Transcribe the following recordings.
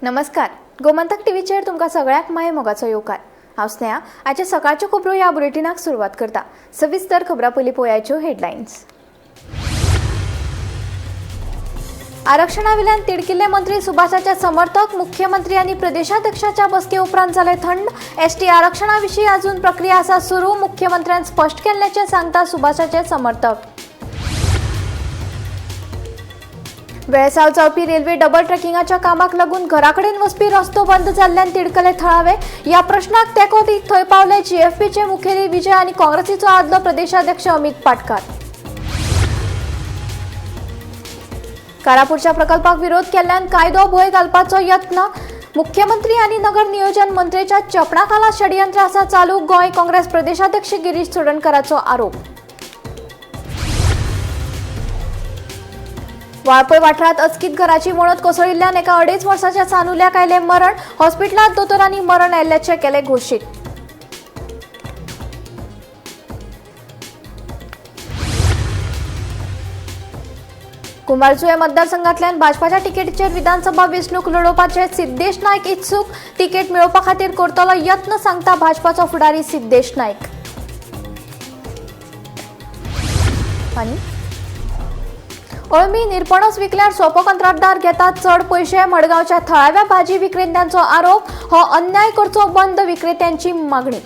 नमस्कार, गोमंतक टीव्हीचेर तुमकां सगळ्याक माये मोगाचो येवकार। हांव स्नेहा। आजचे सकाळच्यो खबरो ह्या बुलेटिनाक सुरवात करता। सविस्तर खबरां पयलीं पळोवयाच्यो हेडलायन्स। आरक्षणावेल्यान तिडकिल्ले मंत्री सुभाषाचे समर्थक मुख्यमंत्री आणि प्रदेशाध्यक्षाच्या बसके उपरांत जाले थंड। एसटी आरक्षणाविशीं अजून प्रक्रिया आसा सुरू, मुख्यमंत्र्यान स्पश्ट केल्ल्याचें सांगता सुभाषाचे समर्थक। वेळसाव जावपी रेल्वे डबल ट्रॅकिंगाच्या कामाक लागून घराकडेन वचपी रस्तो बंद जाल्ल्यान तिडकले थळावे। ह्या प्रश्नाक तेंको दीत थंय पावले जीएफपीचे मुखेली विजय आनी काँग्रेसीचो आदलो प्रदेशाध्यक्ष अमित पाटकार। कारापूरच्या प्रकल्पाक विरोध केल्ल्यान कायदो भंय घालपाचो यत्न। मुख्यमंत्री आणि नगर नियोजन मंत्र्याच्या चपणाखाला षडयंत्र आसा चालू, गोंय काँग्रेस प्रदेशाध्यक्ष गिरीश चोडणकराचो आरोप। वाळपय वाठारात अचकीत घराची वणत कोसळिल्ल्यान एका 2.5 वर्साच्या सानुल्याक आयले मरण। हॉस्पिटलांत दोतोरांनी मरण आयिल्ल्याचे केले घोशीत। कुंभारजुंवे मतदारसंघातल्यान भाजपाच्या तिकेटीचेर विधानसभा वेंचणूक लडोवपाचे सिद्धेश नायक इत्सूक। तिकेट मेळोवपा खातीर करतलो यत्न, सांगता भाजपाचो फुडारी सिद्धेश नायक। अळमी निरपणस विकल्यार सोपो कंत्राटदार घेतात चड पयशे, मडगांवच्या थळाव्या भाजी विक्रेत्यांचो आरोप। हो अन्याय करचो बंद, विक्रेत्यांची मागणी।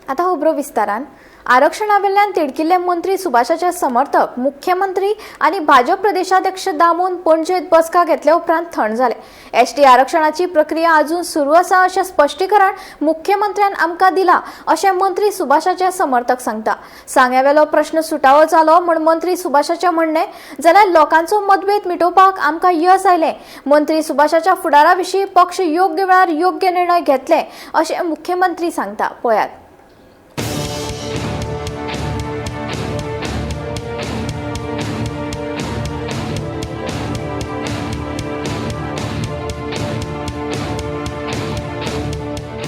आता खबरो विस्तारान। आरक्षणावेल्यान तिडकिल्ले मंत्री सुभाषाचे समर्थक मुख्यमंत्री आणि भाजप प्रदेशाध्यक्ष दामून पणजेत बसका घेतले उपरांत थंड जाले। एसटी आरक्षणाची प्रक्रिया अजून सुरू आसा अशें स्पश्टीकरण मुख्यमंत्र्यान आमकां दिला अशें मंत्री सुभाषाचे समर्थक सांगता। सांग्यावेलो प्रश्न सुटावो जालो म्हण मंत्री सुभाषाचे म्हणणे, जाल्यार लोकांचो मतभेद मिटोवपाक आमकां यश आयलें। मंत्री सुभाषाच्या फुडारा विशीं पक्ष योग्य वेळार योग्य निर्णय घेतले अशें मुख्यमंत्री सांगता। पळयात।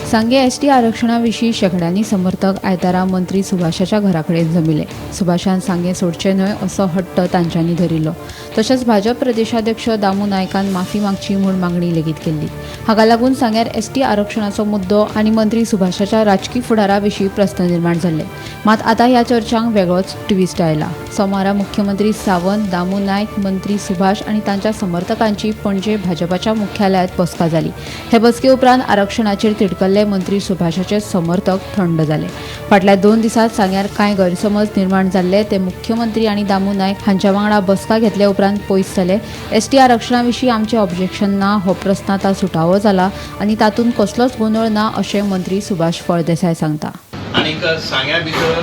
सांगे एसटी आरक्षणाविशीं शेकड्यांनी समर्थक आयतारा मंत्री सुभाषाच्या घराकडेन जमिले। सुभाषान सांगे सोडचे न्हय असो हट्ट तांच्यांनी धरिल्लो। तशेंच भाजप प्रदेशाध्यक्ष दामू नायकान माफी मागची म्हूण मागणी लेगीत केल्ली। हाका लागून सांग्यार एसटी आरक्षणाचो मुद्दो आनी मंत्री सुभाषाच्या राजकी फुडारा विशीं प्रस्न निर्माण जाल्ले। मात आतां ह्या चर्चांक वेगळोच ट्विस्ट आयला। सोमारा मुख्यमंत्री सावंत, दामू नायक, मंत्री सुभाष आनी तांच्या समर्थकांची पणजे भाजपाच्या मुख्यालयात बसका जाली। हे बसके उपरांत आरक्षणाचेर तिडकल्ले मंत्री सुभाषाचे समर्थक थंड जाले। फाटल्या 2 दिसांत सांग्यार कांय गैरसमज निर्माण जाल्ले ते मुख्यमंत्री आनी दामू नायक हांच्या वांगडा बसका घेतल्या उपरांत पयस जाले। एसटी आरक्षणाविशीं आमचें ऑब्जेक्शन ना हो प्रस्न आतां सुटावो जाला आनी तातूंत कसलोच गोंधळ ना अशें मंत्री सुभाष फळदेसाय सांगता। आनीक सांग्या भितर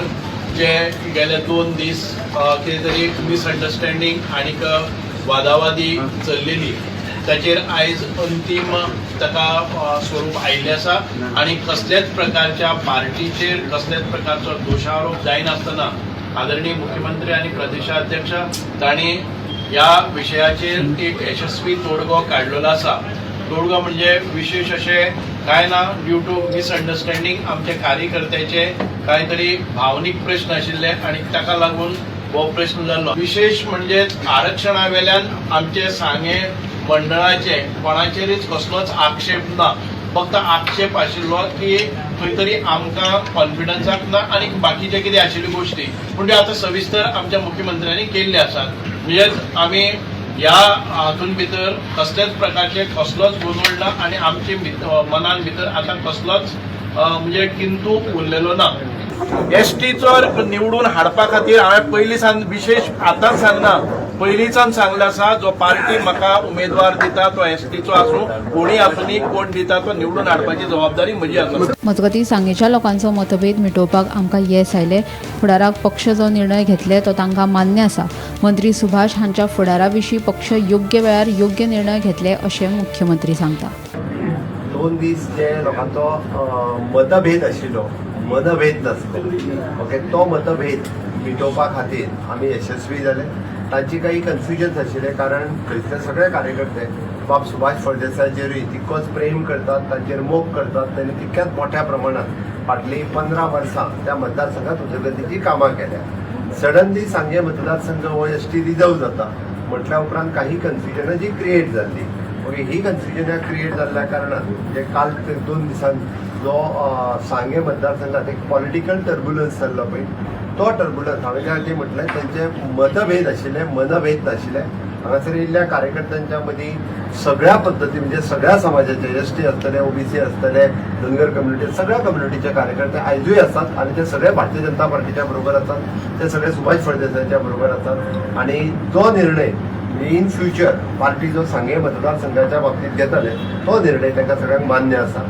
जे गेले 2 दीस कितें तरी मिसअंडरस्टँडींग आनीक वादावादी चल्लेली ताचेर आयज अंतीम ताका स्वरूप आयिल्लें आसा आनी कसलेच प्रकारच्या पार्टीचेर कसलेच प्रकारचो दोशारोप जायनासतना आदरणीय मुख्यमंत्री आनी प्रदेशाध्यक्ष तांणी ह्या विशयाचेर एक यशस्वी तोडगो काडलेलो आसा। तोडगो म्हणजे विशेष अशें कांय ना, ड्यू टू मिसअंडरस्टँडींग आमचे कार्यकर्त्याचे कांय तरी भावनीक प्रश्न आशिल्ले आनी ताका लागून हो प्रश्न जाल्लो। विशेष म्हणजे आरक्षणा वेल्यान आमचे सांगे मंडळाचे कोणाचेरच कसलोच आक्षेप ना, फक्त आक्षेप आशिल्लो की खंय तरी आमकां कॉन्फिडन्साक ना आनी बाकीचे कितें आशिल्ल्यो गोश्टी पूण त्यो आतां सविस्तर आमच्या मुख्यमंत्र्यांनी केल्ले आसात। म्हणजे आमी ह्या हातून भितर कसलेच प्रकारचे कसलोच गोंधळ ना आनी आमचे मनान भितर आतां कसलोच म्हणजे किंतू उरलेलो ना। एसटीचो निवडून हाडपा खातीर हांवें पयलींसान विशेष आतांच सांगना, पयलींच्यान सांगलें आसा जो पार्टी म्हाका उमेदवार दिता तो एसटीचो आसूं, कोणी आसूनी कोण दिता तो निवडून हाडपाची जबाबदारी म्हजी आसा। मजगतीं सांगेच्या लोकांचो मतभेद मिटोवपाक आमकां येस आयले। फुडाराक पक्ष जो निर्णय घेतले तो तांकां मान्य आसा। मंत्री सुभाष हांच्या फुडारा विशीं पक्ष योग्य वेळार योग्य निर्णय घेतले अशें मुख्यमंत्री सांगता। 2 दीस जे लोकांचो मतभेद आशिल्लो, मतभेद नासलो, ओके, तो मतभेद मिटोवपा खातीर आमी यशस्वी जाले। तांची काही कन्फ्युजन्स आशिल्ले कारण थंयसले सगळे कार्यकर्ते बाब सुभाष फळदेसायचेरूय तितकोच प्रेम करतात, तांचेर मोग करतात। तांणी तितक्याच मोठ्या प्रमाणात फाटलीं 15 वर्सां त्या मतदारसंघात उदरगतीची कामां केल्या। सडनली सांगे मतदारसंघ हो एसटी रिजर्व जाता म्हटल्या उपरांत काही कन्फ्युजनां जी क्रिएट जाल्ली. ओके, ही कन्फ्युजनां क्रिएट जाल्ल्या कारणान जे काल 2 दिसांत जो सांगे मतदारसंघात एक पॉलिटिकल टर्ब्युलन्स जाल्लो पळय, तो टर्ब्युलन्स हांवें जे म्हटलें त्यांचे मतभेद आशिल्ले, मनभेद नाशिल्ले. हांगासर येयल्ल्या कार्यकर्त्यांच्या मदीं सगळ्या पद्दती म्हणजे सगळ्या समाजाचे एसटी आसतले, ओबीसी आसतले, धनगर कम्युनिटी, सगळ्या कम्युनिटीचे कार्यकर्ते आयजूय आसात आणि ते सगळे भारतीय जनता पार्टीच्या बरोबर आसात. ते सगळे सुभाष फळदेसायच्या बरोबर आसात आणि जो निर्णय इन फ्युचर पार्टी जो सांगे मतदारसंघाच्या बाबतीत घेतले तो निर्णय तांकां सगळ्यांक मान्य आसा.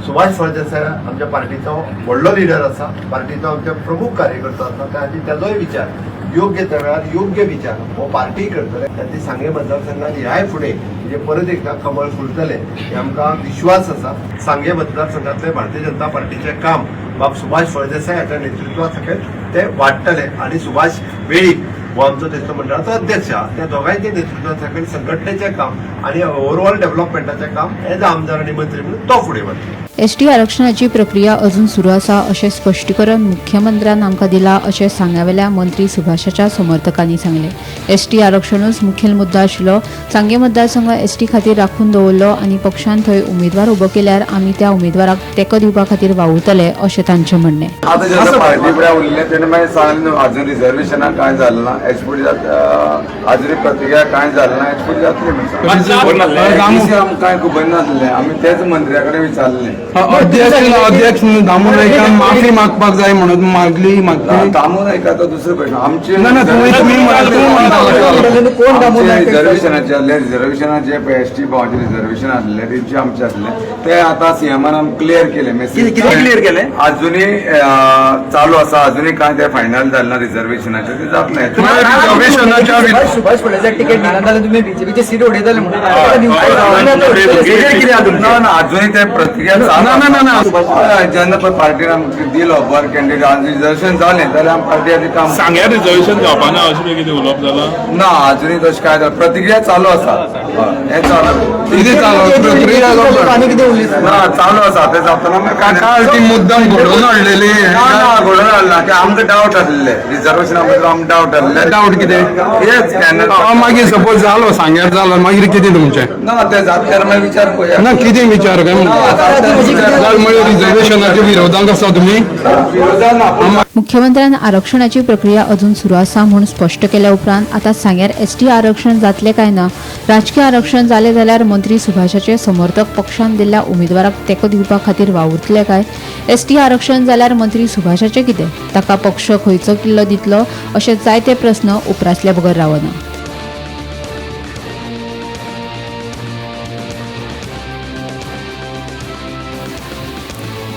सुभाष फळदेसाय आमच्या पार्टीचो व्हडलो लिडर आसा, पार्टीचो आमच्या प्रमुख कार्यकर्तो आसा आणि त्याचोय विचार योग्य त्या वेळार योग्य विचार हो पार्टी करतले. ती सांगे मतदारसंघात ह्याय फुडें म्हणजे परत एकदा कमळ फुलतले हे आमकां विश्वास आसा. सांगे मतदारसंघातले भारतीय जनता पार्टीचे काम बाब सुभाष फळदेसाय हाच्या नेतृत्वा सकयल ते वाडटले आणि सुभाष वेळीप हो आमचो तेचो मंडळाचो अध्यक्ष आहा. त्या दोगांयच्या नेतृत्वा सकयल संघटनेचें काम आणि ओव्हरऑल डेव्हलपमेंटाचें काम एज आमदार आणि मंत्री म्हणून तो फुडें वता. एसटी आरक्षणाची प्रक्रिया अजून सुरू आसा अशें स्पश्टीकरण मुख्यमंत्र्यान आमकां दिलां अशें सांग्यावेल्या मंत्री सुभाषाच्या समर्थकांनी सांगलें. एसटी आरक्षणूच मुखेल मुद्दो आशिल्लो. सांगे मतदारसंघ एसटी खातीर राखून दवरलो आनी पक्षान थंय उमेदवार उबो केल्यार आमी त्या उमेदवाराक तेंको दिवपा खातीर वावुरतले अशें तांचें म्हणणें. आता जेन्ना पार्टी फुडें उरलें तेन्ना मागीर सांगलें अजून रिजर्वेशनाक कांय जालें ना, हेच फुडें अजून प्रक्रिया कांय जालें ना, हेच फुडें जातलें म्हणटा. आमकां कांय खबर नासलें, आमी तेच मंत्र्या कडेन विचारलें. अध्यक्ष दामू नायकान माफी मागपाक जाय म्हणून मागली. दामू नायका तो दुसरो प्रश्न. आमचे रिजर्वेशनाचे एसटी भावाचे रिजर्वेशन आसले तेंचे आमचे आसले ते आतां सीएमान आमी क्लियर केले. मेसेज क्लियर केले अजुनूय चालू आसा, अजुनूय कांय ते फायनल जालें ना रिजर्वेशनाचे, ते जातलें. सुभाष फळदेसाक तिकेट मेळना जाल्यार तुमी बीजेपीचे सीट उडयतले म्हणून अजुनूय ते प्रक्रिया जेन्ना पळय पार्टीन आमकां दिलो बरो कॅन्डिडेट आनी रिजर्वेशन जालें जाल्यार आमी पार्टी काम सांग्या रिजर्वेशन जावपाना अशें कितें उलोवप जालां ना. अजुनूय तशें कांय जालें, प्रक्रिया चालू आसा. हें चालू कितें चालू प्रक्रिया आनी कितें उरली ना चालू आसा. ते जातना काल ती मुद्दम घडोवन हाडलेली घडोवन हाडला ते आमकां डावट आसले रिजर्वेशना बद्दल आमकां डावट आसले. डावट कितें हेच मागीर सपोज जालो सांग्यार जालो मागीर कितें तुमचें ना ते जातल्यार मागीर विचार पळया ना कितें विचार काय म्हणल्यार रिजर्वेशनाच्या विरोधांत आसा तुमी. मुख्यमंत्र्यान आरक्षणाची प्रक्रिया अजून सुरू आसा म्हूण स्पश्ट केल्या उपरांत आतां सांग्यार एसटी आरक्षण जातलें काय ना, राजकीय आरक्षण जालें जाल्यार मंत्री सुभाषाचे समर्थक पक्षान दिल्ल्या उमेदवाराक तेंको दिवपा खातीर वावुरतले काय, एसटी आरक्षण जाल्यार मंत्री सुभाषाचें कितें, ताका पक्ष खंयचो किल्लो दितलो अशे जायते प्रस्न उपरासले बगर रावना.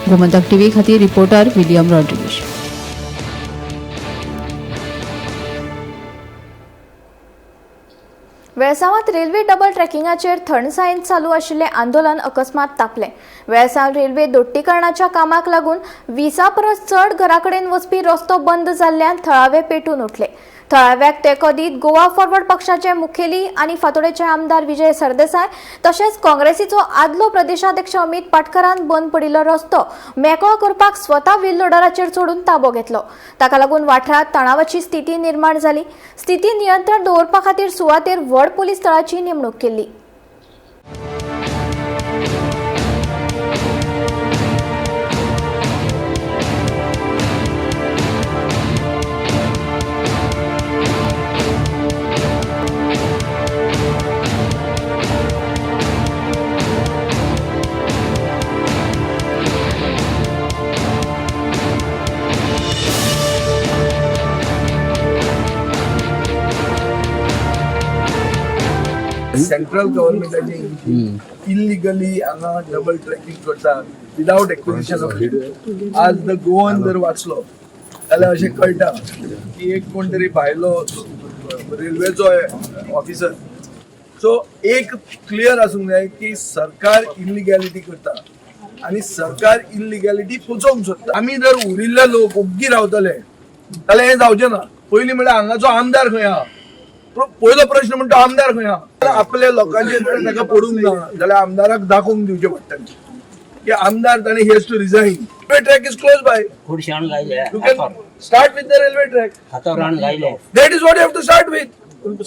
गोमंतक टीव्ही खातीर रिपोर्टर विलियम रॉड्रिगीस. वेळसावांत रेल्वे डबल ट्रॅकिंगाचेर थंडसायेन चालू आशिल्लें आंदोलन अकस्मात तापलें. वेळसाव रेल्वे दोट्टीकरणाच्या कामाक लागून 20 परस चड घराकडेन वचपी रस्तो बंद जाल्ल्यान थळावे पेटून उठले. थळाव्याक तेंको दीत गोवा फॉरवर्ड पक्षाचे मुखेली आनी फातोडेचे आमदार विजय सरदेसाय तशेंच काँग्रेसीचो आदलो प्रदेशाध्यक्ष अमित पाटकरान बंद पडिल्लो रस्तो मेकळो करपाक स्वता व्हील लोडराचेर चडून ताबो घेतलो. ताका लागून वाठारांत तणावाची स्थिती निर्माण जाली. स्थिती नियंत्रण दवरपा खातीर सुवातेर व्हड पुलीस दळाची नेमणूक केल्ली. सेंट्रल गव्हर्नमेंटाचे इलिगली हांगा डबल ट्रॅकिंग करता विदाउट एक्विजिशन ऑफ लँड. आज द गोवन जर वाचलो जाल्यार अशें कळटा की एक कोण तरी भायलो रेल्वेचो ऑफिसर. सो एक क्लियर आसूंक जाय की सरकार इलिगॅलिटी करता आनी सरकार इलिगॅलिटी पोचोवंक सोदता. आमी जर उरिल्ले लोक ओग्गी रावतले जाल्यार हें जावचें ना. पयलीं म्हळ्यार हांगाचो आमदार खंय आहा, पयलो प्रश्न म्हणटा आमदार खंय आहा. आपल्या लोकांचे ताका पडूंक ना जाल्यार आमदाराक दाखोवंक दिवचें पडटलें. की आमदार ताणी he has to resign. Railway track is close by. You can start with the railway track. That is what you have to start with.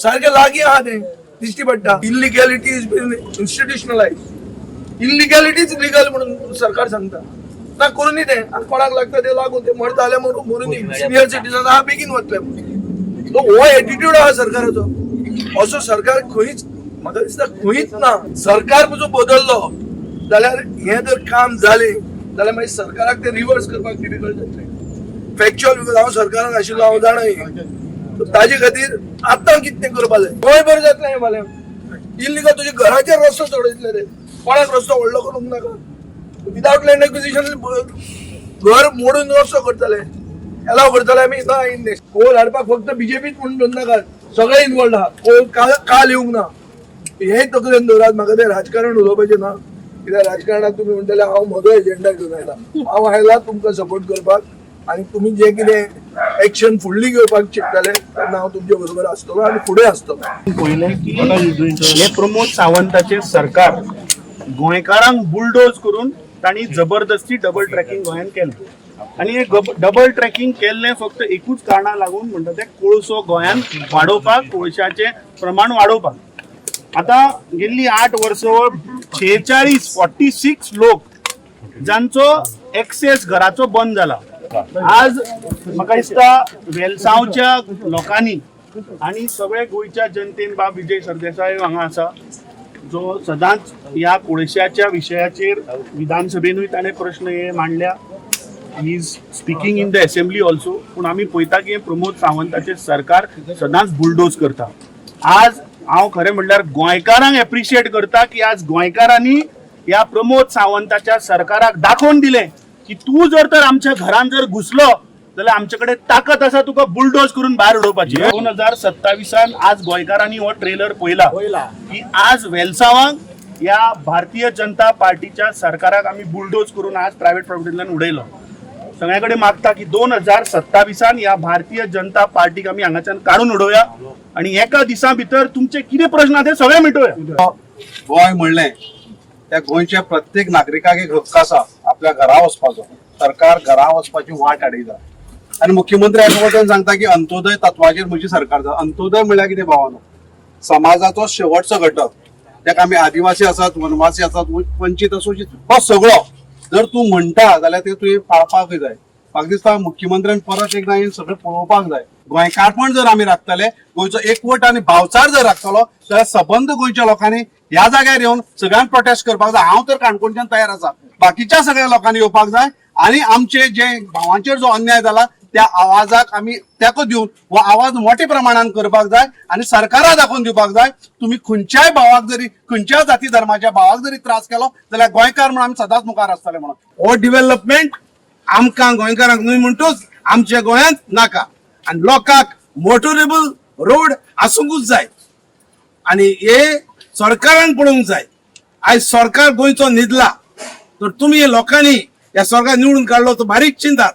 सारखे लागी आहात हे दिसती पडटा. Illegality is been institutionalized. Illegalities legal म्हणून सरकार सांगता. ना करून ते कोणाक लागता ते लागू ते मरता जाल्यार मरून सिनियर सिटीजन हा बेगीन वतले. हो एटिट्यूड आहा सरकाराचो. असो सरकार खंयच म्हाका दिसता खंयच ना. सरकार जो बदललो जाल्यार हे जर काम जालें जाल्यार मागीर सरकाराक ते रिवर्स करपाक डिफिकल्ट जातलें. फॅक्च्युअल बिकॉज हांव सरकारान आशिल्लो हांव जाणाय ताजे खातीर आतां कितें करपा जाय. गोंय बरें जातलें हें फाल्यां. इल्लीगल तुजे घराचेर रस्तो चडयतले रे. कोणाक रस्तो व्हडलो करूंक नाका. विदाउट लँड एक्विजिशन घर मोडून रस्तो करतले एलाव करतले आमी कोल हाडपाक फक्त बीजेपीच म्हणून दोन नाका सगळे इन्वॉल्ड आहा. कोल काल येवंक ना हे तकलेन दवरात. म्हाका ते राजकारण उलोवपाचें ना कित्याक राजकारणाक तुमी म्हणटले हांव म्हजो एजेंडा घेवन आयला. हांव आयला तुमकां सपोर्ट करपाक आनी तुमी जे कितें एक्शन फुडली घेवपाक चिंतताले तेन्ना हांव तुमचे बरोबर आसतलो आनी फुडें आसतलो. पयलें की हे प्रमोद सावंताचें सरकार गोंयकारांक बुलडोज करून तांणी जबरदस्ती डबल ट्रॅकिंग गोंयांत केलें आनी हे डबल ट्रॅकिंग केल्लें फक्त एकूच कारणाक लागून म्हणटा तें कोळसो गोंयांत वाडोवपाक कोळशाचें प्रमाण वाडोवपाक. आतां गेल्ली 8 वर्सां 46 लोक जांचो एक्सेस घराचो बंद जाला. आज म्हाका दिसता वेलसांवच्या लोकांनी आनी सगळे गोंयच्या जनतेन बाब विजय सरदेसाय हांगा आसा जो सदांच ह्या कोळशाच्या विशयाचेर विधानसभेनूय ताणें प्रश्न हे मांडल्या. He is speaking in the assembly also. पूण आमी पळयता की प्रमोद सावंताचें सरकार सदांच बुलडोज करता. आज हांव खरें म्हणल्यार गोंयकारांक एप्रिशिएट करता की आज गोंयकारांनी ह्या प्रमोद सावंताच्या सरकाराक दाखोवन दिलें की तूं जर तर आमच्या घरान जर घुसलो जाल्यार आमचे कडेन ताकद आसा तुका बुलडोज करून भायर उडोवपाची. 2027 आज गोंयकारांनी हो ट्रेलर पळयला की आज वेलसांवांक ह्या भारतीय जनता पार्टीच्या सरकाराक आमी बुलडोज करून आज प्रायव्हेट प्रॉपर्टींतल्यान उडयलो. सगळ्या कडेन मागता की 2027 ह्या भारतीय जनता पार्टीक आमी हांगाच्यान काडून उडोवया आनी एका दिसा भितर तुमचे कितें प्रश्न आसा ते सगळे मिटोवया. गोंय म्हणलें त्या गोंयच्या प्रत्येक नागरिकाक एक हक्क आसा आपल्या घरा वचपाचो. सरकार घरा वचपाची वाट आडयता आनी मुख्यमंत्री ह्या वटेन सांगता की अंत्योदय तत्वाचेर म्हजी सरकार जाता. अंत्योदय म्हळ्यार कितें भावानो समाजाचो शेवटचो घटक त्याक आमी आदिवासी आसात वनवासी आसात वंचीत असो हो सगळो जर तूं म्हणटा जाल्यार ते तुवें पाळपाकूय जाय. म्हाका दिसता मुख्यमंत्र्यान परत एकदां हें सगळें पळोवपाक जाय. गोंयकारपण जर आमी राखतले गोंयचो एकवट आनी भावचार जर राखतलो जाल्यार सबंद गोंयच्या लोकांनी ह्या जाग्यार येवन सगळ्यांक प्रोटेस्ट करपाक जाय. हांव तर काणकोणच्यान तयार आसा. बाकीच्या सगळ्या लोकांनी येवपाक जाय आनी आमचे जे भावांचेर जो अन्याय जाला त्या आवाजाक आमी तेंको दिवन हो आवाज मोठ्या प्रमाणात करपाक जाय आनी सरकाराक दाखोवन दिवपाक जाय तुम्ही खंयच्याय भावाक जरी खंयच्याय जाती धर्माच्या भावाक जरी त्रास केलो जाल्यार गोंयकार म्हणून आमी सदांच मुखार आसतले म्हणून. हो डेव्हलपमेंट आमकां गोंयकारांक न्हय म्हणटूच आमच्या गोंयांत नाका आनी लोकांक मोटोरेबल रोड आसूंकूच जाय आनी हे सरकारान पळोवंक जाय. आयज सरकार गोंयचो न्हिदला तर तुमी हे लोकांनी ह्या सरकार निवडून काडलो तो बारीक चिंतात.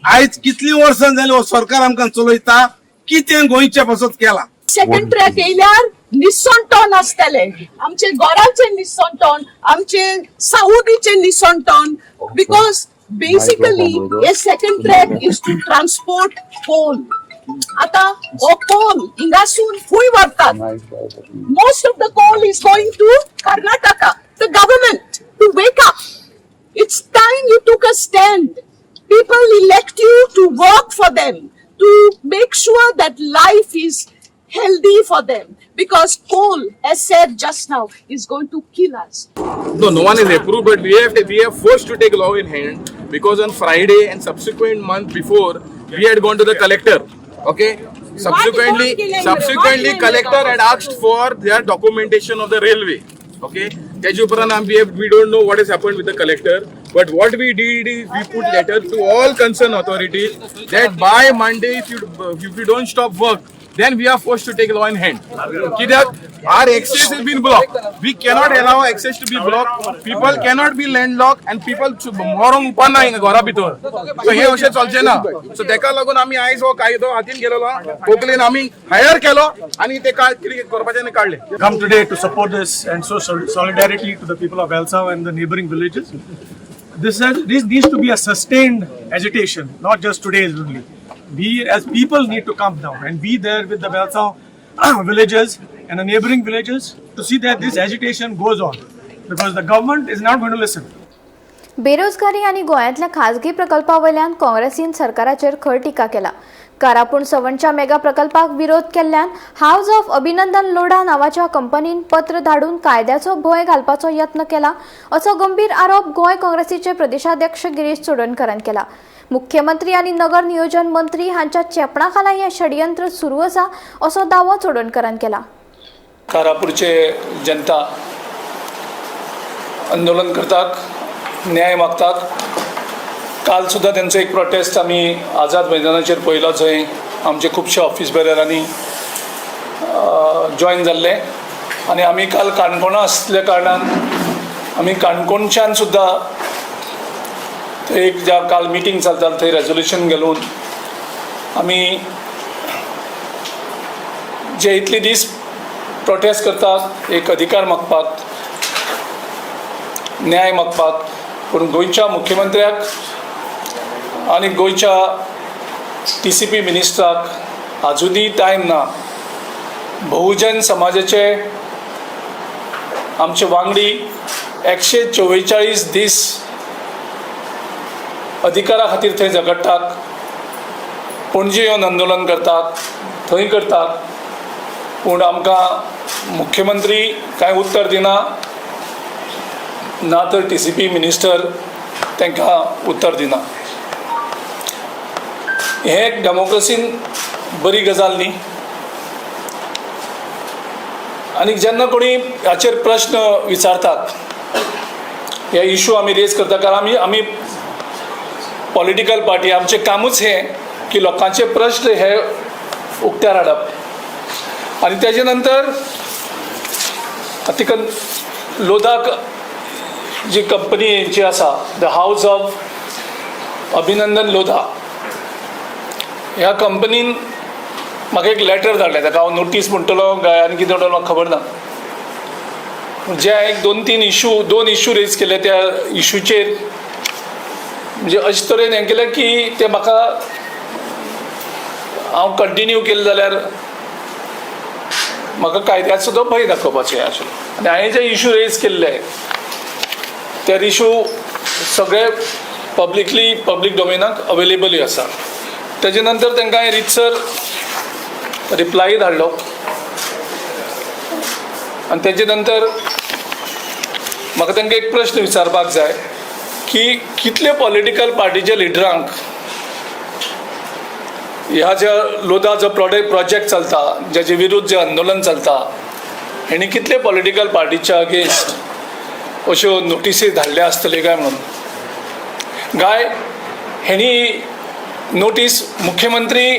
आयज कितली वर्सां जाली हो सरकार आमकां चलयता कितें गोंयच्या पासत केला. सेकंड ट्रॅक येयल्यार निसंटोन आसतले आमचे गोराचे निसंटोन आमचे साऊदीचे निसंटोन बिकॉज बेसिकली हे second track is to transport coal. आता हो कोल हिंगासून खंय व्हरतात. Most of the coal is going to Karnataka. The government to wake up. It's time you took a stand. People elect you to work for them, to make sure that life is healthy for them. Because coal, as said just now, is going to kill us. No one is approved, but we have forced to take law in hand because on Friday and subsequent month before we had gone to the collector. Okay. Subsequently, collector had asked for their documentation of the railway. Okay, we don't know what has happened with the collector, but what we did is we put letter to all concerned authorities that by Monday if you don't stop work then we are forced to take law in hand. Kidak, our access has been blocked. We cannot allow access to be blocked. People cannot be landlocked and people मोरोंक उपना हिंगा घरा भितर. So हे अशें चलचें ना. So तेका लागून आमी आयज हो कायदो हातीन गेलेलो कोंकणीन आमी हायर केलो आनी ते कितें करपाचें आनी काडलें. Come today to support this and show solidarity to the people of Valsao and the neighboring villages. This needs to be a sustained agitation, not just today's only. We as people need to come down and be there with the Valsao villagers and the neighboring villages to see that this agitation goes on, because the government is not going to listen. बेरोजगारी आणि गोंयांतल्या खाजगी प्रकल्पावयल्यान काँग्रेसीन सरकाराचेर खर टिका केला. Karapur सवणच्या mega प्रकल्पाक विरोध केल्ल्यान हाऊस ऑफ अभिनंदन लोढा नावाच्या कंपनीन पत्र धाडून कायद्याचो भंय घालपाचो यत्न केला असो गंभीर आरोप गोंय काँग्रेसीचे प्रदेशाध्यक्ष गिरीश चोडणकरान केला. मुख्यमंत्री आणि नगर नियोजन मंत्री हांच्या चेपणाखाला हे षडयंत्र सुरू आसा असो दावो चोडणकरान केला. कारापूरचे जनता आंदोलन करतात, न्याय मागतात. काल सुद्धा त्यांचं एक प्रोटेस्ट आम्ही आझाद मैदानाचेर पळयलो, जंय आमचे खुबशे ऑफिस बेररांनी जॉइन जाल्ले आनी आमी काल काणकोणा आसल्या कारणान आमी काणकोणच्यान सुद्धा एक ज्या काल मिटींग चलता थंय रेजोल्युशन घालून आमी जे इतले दीस प्रोटेस्ट करतात एक अधिकार मागपाक, न्याय मागपाक, पूण गोंयच्या मुख्यमंत्र्याक आनी गोंयच्या TCP मिनिस्टराक आजुनी टायम ना. बहुजन समाजाचे आमचे वांगडी 144 दीस अधिकारा खातीर थंय झगडटात, पणजे येवन आंदोलन करतात, थंय करतात, पूण आमकां मुख्यमंत्री कांय उत्तर दिना, ना तर TCP मिनिस्टर तांकां उत्तर दिना. हें डेमोक्रेसीन बरी गजाल न्ही. आनी जेन्ना कोणी हाचेर प्रश्न विचारतात, हे इशू आमी रेज करता, कारण आमी पॉलिटिकल पार्टी आमचें कामूच हें की लोकांचे प्रश्न हे उक्त्यार हाडप. आनी तेजे नंतर तिका लोधाक जी कंपनी जी आसा द हाऊस ऑफ अभिनंदन लोधा, ह्या कंपनीन म्हाका एक लेटर धाडलें. ताका हांव नोटीस म्हणटलो काय आनी कितें म्हणटलो म्हाका खबर ना. जे एक दोन इशू रेज केले त्या इशूचेर म्हणजे अशे तरेन हें केलें की ते म्हाका हांव कंटिन्यू केलें जाल्यार म्हाका कायद्याचो सुद्दां भंय दाखोवपाचें आशिल्लें. आनी हांवें जे इशू रेज केल्ले ते इशू सगळे पब्लीक डोमेनाक अवेलेबलूय आसा. तेजे नंतर तांकां हांवें रितसर रिप्लाय धाडलो आनी तेजे नंतर म्हाका तांकां एक प्रश्न विचारपाक जाय की कितले पॉलिटिकल पार्टीच्या लिडरांक ह्या ज्या लोधा जो प्रोजेक्ट चलता, जाचे विरुद्ध जे आंदोलन चलता, हेणी कितले पॉलिटिकल पार्टीच्या अगेन्स्ट अश्यो नोटीसी धाडल्या आसतले काय म्हणून. काय हेणी नोटीस मुख्यमंत्री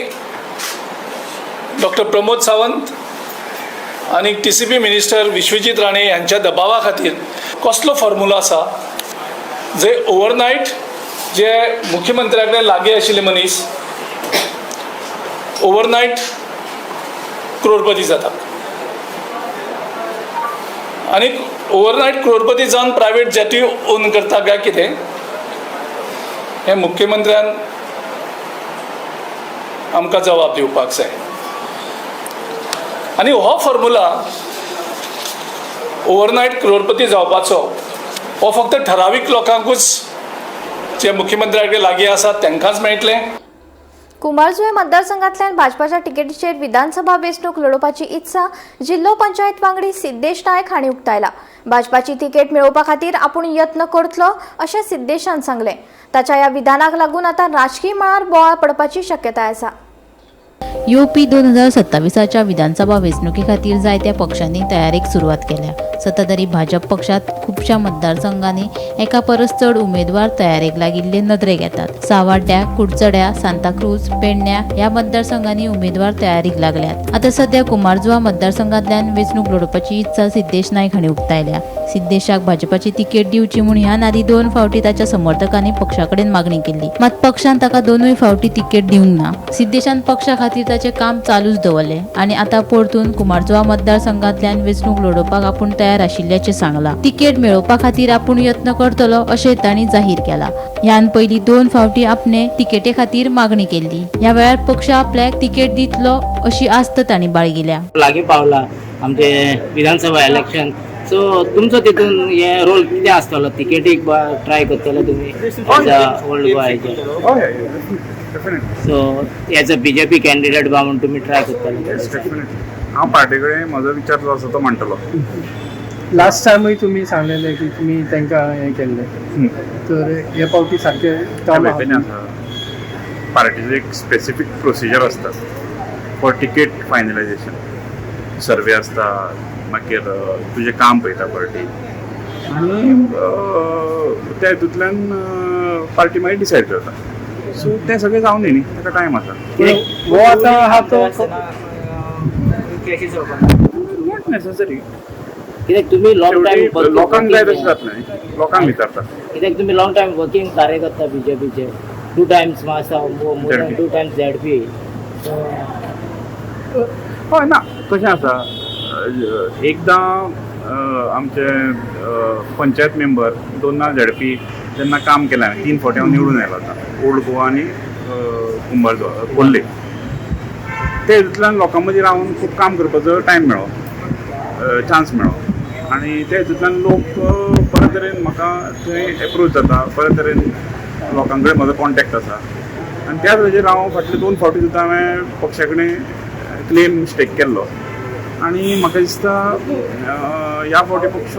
डॉक्टर प्रमोद सावंत आणि TCP मिनिस्टर विश्वजीत राणे यांच्या दबावा खातीर कसलो फॉर्म्युला आसा जे ओवरनायट जे मुख्यमंत्र्या कडेन लागीं आशिल्ले मनीस ओवरनायट करोडपती जाता आनी ओवरनायट करोडपती जावन प्रायवेट जेटी ओन करता काय कितें हें मुख्यमंत्र्यान आमकां जबाब दिवपाक जाय. आनी हो फॉर्म्युला ओवरनायट करोडपती जावपाचो हो फक्त ठरावीक लोकांकूच जे मुख्यमंत्र्या कडेन लागीं आसात तांकांच मेळटलें. कुमारजुंवे मतदारसंघातल्यान भाजपाच्या तिकेटीचेर विधानसभा वेंचणूक लडोवपाची इत्सा जिल्लो पंचायत वांगडी सिद्धेश नायक हांणी उक्तायला. भाजपाची तिकेट मेळोवपा खातीर आपूण यत्न करतलो अशें सिद्धेशान सांगलें. ताच्या ह्या विधानाक लागून आतां राजकीय मळार बोवाळ पडपाची शक्यताय आसा. येवपी 2027च्या विधानसभा वेंचणुके खातीर जायत्या पक्षांनी तयारेक सुरवात केल्या. सत्ताधारी भाजप पक्षात खुबशा मतदारसंघांनी एका परस चड उमेदवार तयारेक लागिल्ले नदरेक येतात. सावाड्ड्या, कुडचड्या, सांताक्रूज, पेडण्या ह्या मतदारसंघांनी उमेदवार तयारीक लागल्यात. आता सध्या कुमारजुवा मतदारसंघातल्यान वेंचणूक लढोवपाची इत्सा सिद्धेश नाईक हांणी उक्तायल्या. सिद्धेशाक भाजपाची तिकेट दिवची म्हूण ह्या आदी 2 फावटी ताच्या समर्थकांनी पक्षाकडेन मागणी केली. मात पक्षान ताका 2 फावटी तिकेट दिवंक ना. सिद्धेशान पक्षा खातीर ताचें काम चालूच दवरले आनी आता परतून कुमारजुवा मतदारसंघातल्यान वेंचणूक लढोवपाक आपूण तयार आशिल्ल्याचें सांगलां. तिकेट मेळोवपा खातीर आपूण यत्न करतलो अशें तांणी जाहीर केलां. ह्यान पयलीं 2 फावटी आपणे तिकेटे खातीर मागणी केल्ली. ह्या वेळार पक्ष आपल्याक तिकेट दितलो अशी आस्त तांणी बाळगिल्या. लागीं पावला आमचे विधानसभा इलेक्शन, सो तुमचो तितून हे रोल कितें आसतलो? तिकेटीक ट्राय करतले तुमी ओल्ड गोंयाचे, so as a BJP candidate म्हणून तुमी ट्राय करतले? हांव पार्टी कडेन म्हजो विचार जो आसा तो मांडटलो. लास्ट टायमूय तुम्ही सांगलेले की तुम्ही तांकां हें केल्लें, तर हे पावटी सारकें पार्टीचो एक स्पेसिफीक प्रोसिजर आसता फॉर टिकेट फायनलायझेशन. सर्वे आसता, मागीर तुजें काम पळयता पार्टी आनी त्या हितूंतल्यान पार्टी मागीर डिसायड करता. सो तें सगळें जावन न्ही, ताका टायम आसा. हो आतां हा तो नॉट नेसेसरी. कित्याक तुमी लॉंग टायम लोकांक जाय तशें जातलें न्ही, लोकांक विचारता. कित्याक तुमी लॉंग टायम वर्किंग कार्यकर्ता बीजेपीचे, 2 टायम्स मासा मोर दॅन 2 टायम्स ZP. हय ना, कशें आसा, एकदां आमचे पंचायत मेंबर 2 ZP जेन्ना काम केलें, 3 फावटी हांव निवडून आयलो आतां ओल्ड गोवा आनी कुंभारजुवा कोल्ले. ते हितूंतल्यान लोकां मदीं रावन खूब काम करपाचो टायम मेळ्ळो, चान्स मेळ्ळो आनी ते हितूंतल्यान लोक बरे तरेन म्हाका थंय एप्रोच जाता, बरे तरेन लोकां कडेन म्हजो कॉन्टेक्ट आसा आनी त्याच वेळाचेर हांव फाटले 2 फावटी सुद्दां हांवें पक्षा कडेन क्लेम स्टेक केल्लो आनी म्हाका दिसता ह्या फावटी पक्ष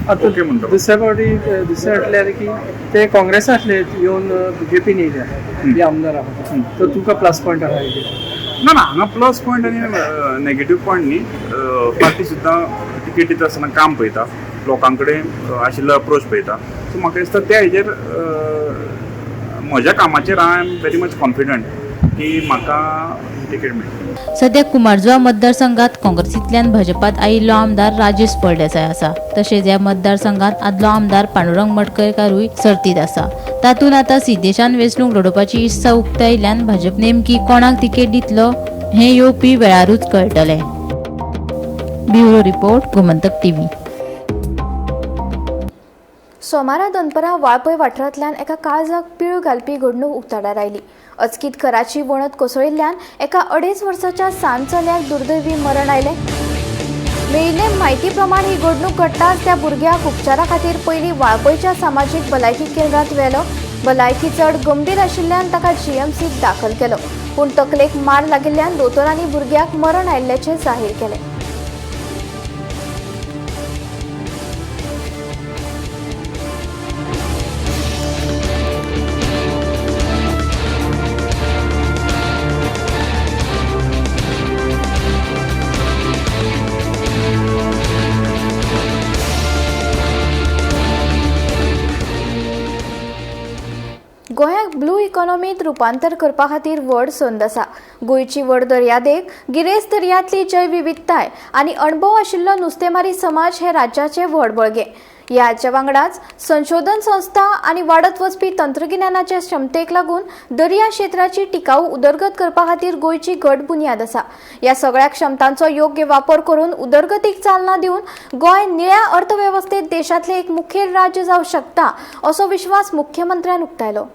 ओके म्हणटा. दुसऱ्या फावटी दुसरें म्हटल्यार की ते काँग्रेसांतले येवन बीजेपीन येयल्या बी आमदार आहा, तर तुका प्लस पॉयंट आहा हेजेर? ना ना, हांगा प्लस पॉयंट आनी नेगेटीव पॉयंट न्ही. पार्टी सुद्दां तिकेट दिता आसतना काम पळयता, लोकां कडेन आशिल्लो अप्रोच पळयता. सो म्हाका दिसता त्या हेजेर म्हज्या कामाचेर I am very much confident की म्हाका तिकेट मेळटली. सध्या कुमारजुवा मतदारसंघात काँग्रेसींतल्यान भाजपात आयिल्लो आमदार राजेश फळदेसाय आसा. तशेंच ह्या मतदारसंघात आदलो आमदार पांडुरंग मडकयकारूय सर्तीत आसा. तातूंत आतां सिद्धेशान वेंचणूक लढोवपाची इत्सा उक्तायिल्ल्यान भाजप नेमकी कोणाक तिकेट दितलो हें येवपी वेळारूच कळटलें. Bureau report, Gomantak TV. सोमारा दनपरां वाळपय वाठारांतल्यान एका काळजाक पीळ घालपी घडणूक उक्ताडार आयली. अचकीत कराची वणत कोसळिल्ल्यान एका 2.5 वर्साच्या सांज चल्याक दुर्दैवी मरण आयलें. मेळिल्ले म्हायती प्रमाण ही घडणूक घडटाच त्या भुरग्याक उपचारा खातीर पयलीं वाळपयच्या सामाजीक भलायकी केंद्रांत व्हेलो. भलायकी चड गंभीर आशिल्ल्यान ताका GMCत दाखल केलो, पूण तकलेक मार लागिल्ल्यान दोतोरांनी भुरग्याक मरण आयिल्ल्याचें जाहीर केलें. गोंयाक ब्लू इकॉनॉमीत रुपांतर करपा खातीर व्हड संद आसा. गोंयची व्हड दर्यादेग, गिरेस्त दर्यांतली जैवविविधताय आनी अणभव आशिल्लो नुस्तेमारी समाज हे राज्याचे व्हड बळगे. ह्याच्या वांगडाच संशोधन संस्था आनी वाडत वचपी तंत्रगिन्यानाच्या क्षमतेक लागून दर्या क्षेत्राची टिकाऊ उदरगत करपा खातीर गोंयची घट बुन्याद आसा. ह्या सगळ्या क्षमतांचो योग्य वापर करून उदरगतीक चालना दिवन गोंय निळ्या अर्थवेवस्थेत देशातले एक मुखेल राज्य जावंक शकता असो विश्वास मुख्यमंत्र्यान उक्तायलो.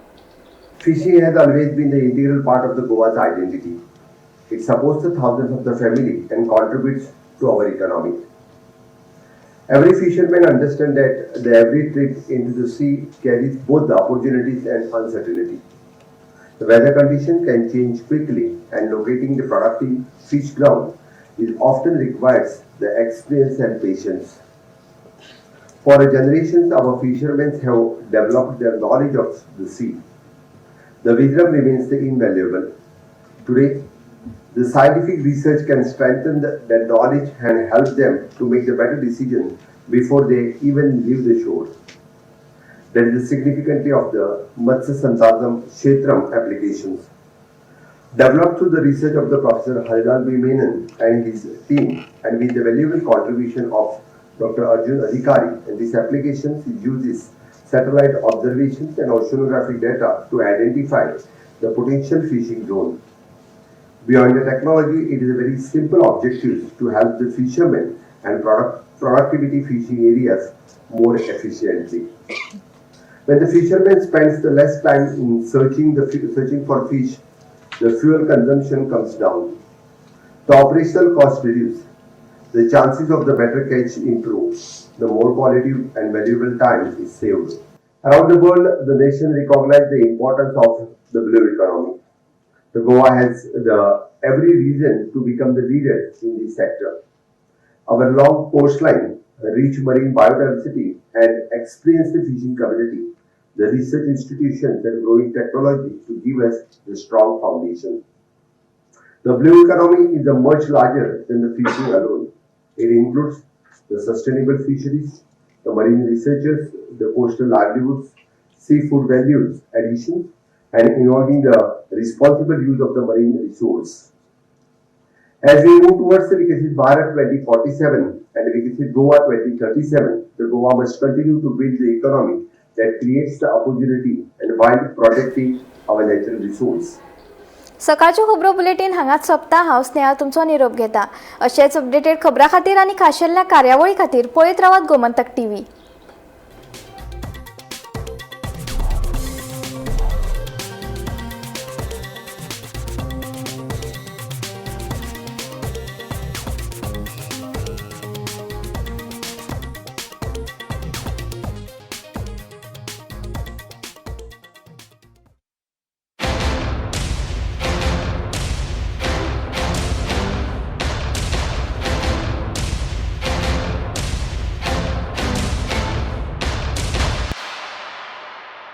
Fishing has always been the integral part of the Goa's identity. It supports the thousands of the family and contributes to our economy. Every fisherman understands that the every trip into the sea carries both the opportunities and uncertainty. The weather conditions can change quickly, and locating the productive fish ground is often requires the experience and patience. For generations, our fishermen have developed their knowledge of the sea. The wisdom remains invaluable. Today, The scientific research can strengthen their knowledge and help them to make the better decisions before they even leave the shore. That is the significance of the Matsya Sansadhanam Kshetram applications. Developed through the research of the Professor Haridal B. Menon and his team, and with the valuable contribution of Dr. Arjun Adhikari, and these applications uses satellite observations and oceanographic data to identify the potential fishing zone. Beyond the technology, it is a very simple objective to help the fishermen and productivity fishing areas more efficiently. When the fisherman spends the less time in searching for fish, the fuel consumption comes down. The operational cost reduce. The chances of the better catch improve. The more quality and valuable time is saved. Around the world, the nation recognize the importance of the blue economy. The Goa has every reason to become the leader in this sector. Our long coastline, rich marine biodiversity, and experienced fishing community, the research institutions and growing technology to give us the strong foundation. The blue economy is much larger than the fishing alone. It includes the sustainable fisheries, the marine researchers, the coastal livelihoods, seafood values addition, and involving the responsible use of the marine resource. As we move towards the Viksit Bharat 2047 and Viksit Goa 2037, the Goa must continue to build the economy that creates the opportunity and while protecting our natural resource. सकाळच्यो खबरो bulletin हांगाच सोंपता. हांव स्नेहा तुमचो निरोप घेता. अशेच updated खबरां खातीर आनी खाशेल्ल्या कार्यावळी खातीर पळयत रावात गोमंतक टीव्ही.